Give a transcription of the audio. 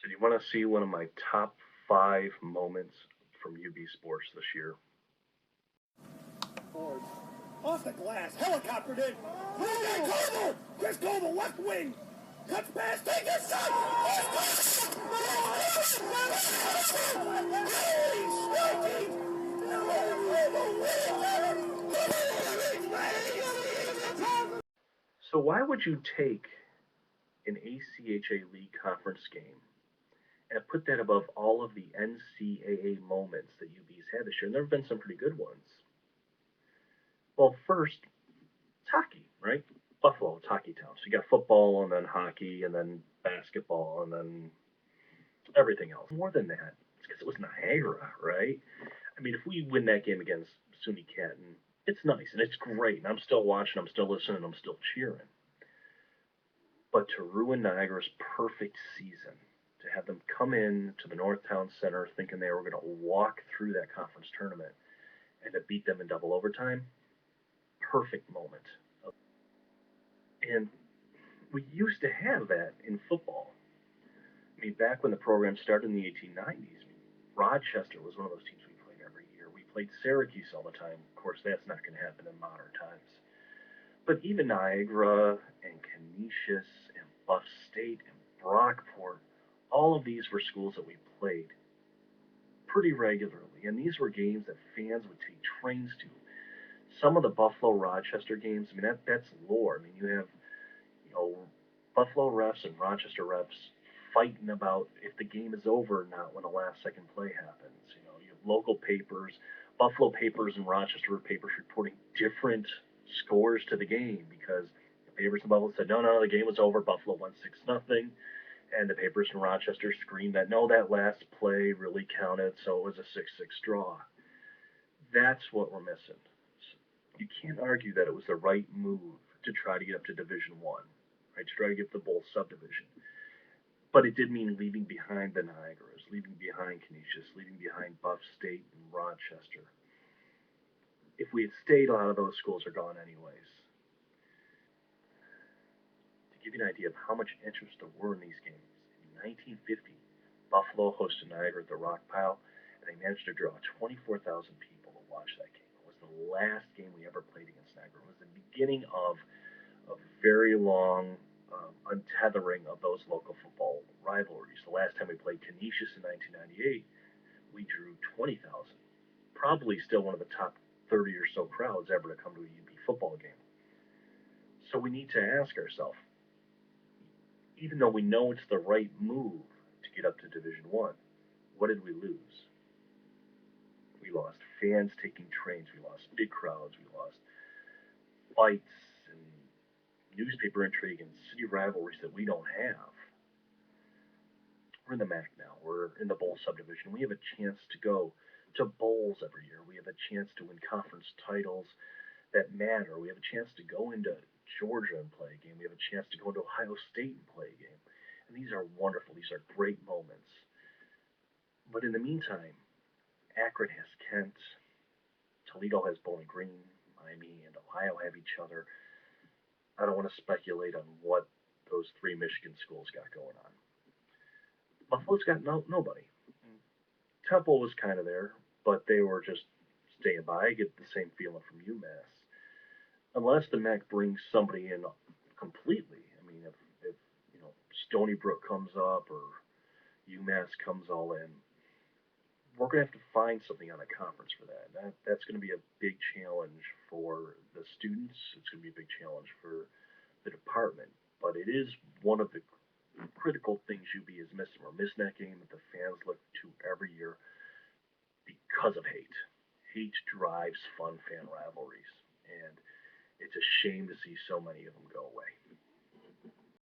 So do you want to see one of my top 5 moments from UB Sports this year? Off the glass, helicoptered in. Koval! Chris Koval, left wing. Cuts past, take a shot! So why would you take an ACHA League Conference game and put that above all of the NCAA moments that UB's had this year? And there have been some pretty good ones. Well, first, it's hockey, right? Buffalo, it's hockey town. So you got football and then hockey and then basketball and then everything else. More than that, it's because it was Niagara, right? I mean, if we win that game against SUNY Canton, it's nice and it's great. And I'm still watching, I'm still listening, I'm still cheering. But to ruin Niagara's perfect season, to have them come in to the Northtown Center thinking they were going to walk through that conference tournament and to beat them in double overtime, perfect moment. And we used to have that in football. I mean, back when the program started in the 1890s, Rochester was one of those teams we played every year. We played Syracuse all the time. Of course, that's not going to happen in modern times. But even Niagara and Canisius and Buff State and Brockport, all of these were schools that we played pretty regularly. And these were games that fans would take trains to. Some of the Buffalo-Rochester games, I mean, that's lore. I mean, you have, Buffalo refs and Rochester refs fighting about if the game is over or not when a last-second play happens. You have local papers, Buffalo papers and Rochester papers reporting different scores to the game because the papers in Buffalo said, no, the game was over, Buffalo won 6-0, and the papers in Rochester screamed that, no, that last play really counted, so it was a 6-6 draw. That's what we're missing. You can't argue that it was the right move to try to get up to Division I, right? To try to get the bowl subdivision. But it did mean leaving behind the Niagaras, leaving behind Canisius, leaving behind Buff State and Rochester. If we had stayed, a lot of those schools are gone anyways. To give you an idea of how much interest there were in these games, in 1950, Buffalo hosted Niagara at the Rock Pile, and they managed to draw 24,000 people to watch that game. It was the last game we ever played against Niagara. It was the beginning of a very long untethering of those local football rivalries. The last time we played Canisius in 1998, we drew 20,000. Probably still one of the top 30 or so crowds ever to come to a UB football game. So we need to ask ourselves, even though we know it's the right move to get up to Division I, what did we lose? We lost fans taking trains, we lost big crowds, we lost fights and newspaper intrigue and city rivalries that we don't have. We're in the MAC now. We're in the bowl subdivision. We have a chance to go to bowls every year. We have a chance to win conference titles that matter. We have a chance to go into Georgia and play a game. We have a chance to go into Ohio State and play a game. And these are wonderful. These are great moments. But in the meantime, Akron has Kent. Toledo has Bowling Green. Miami and Ohio have each other. I don't want to speculate on what those 3 Michigan schools got going on. Buffalo's got nobody. Temple was kind of there, but they were just staying by. I get the same feeling from UMass. Unless the MAC brings somebody in completely. I mean, if Stony Brook comes up or UMass comes all in, we're going to have to find something on a conference for that. That's going to be a big challenge for the students. It's going to be a big challenge for the department. But it is one of the critical things UB is missing. We're missing that game that the fans look to every year because of hate. Hate drives fun fan rivalries. And it's a shame to see so many of them go away.